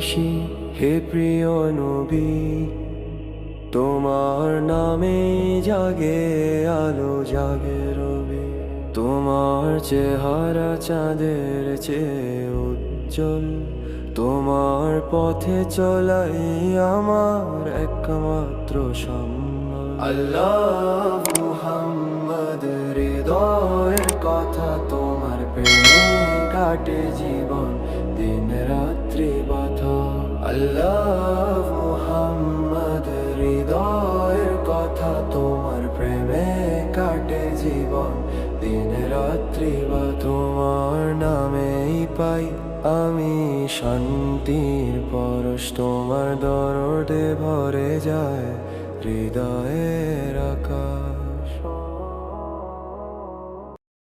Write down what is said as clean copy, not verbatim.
ভালোবাসি হে প্রিয় নবী, তোমার নামে জাগে আলো জাগে রবি। তোমার চেহারা চাঁদের চেয়ে উজ্জ্বল, তোমার পথে চলাই আমার একমাত্র সম্বল। আল্লাহ মুহাম্মদ, হৃদয়ের কথা তোমার প্রেমে কাটে জীবন দিন রাত্রি বাধা। আল্লাহ মুহাম্মদ, হৃদয়ের কথা তোমার প্রেমে কাটে জীবন দিন রাত্রি বা। তোমার নামেই পাই আমি শান্তির পরশ, তোমার দরদে ভরে যায় হৃদয়ে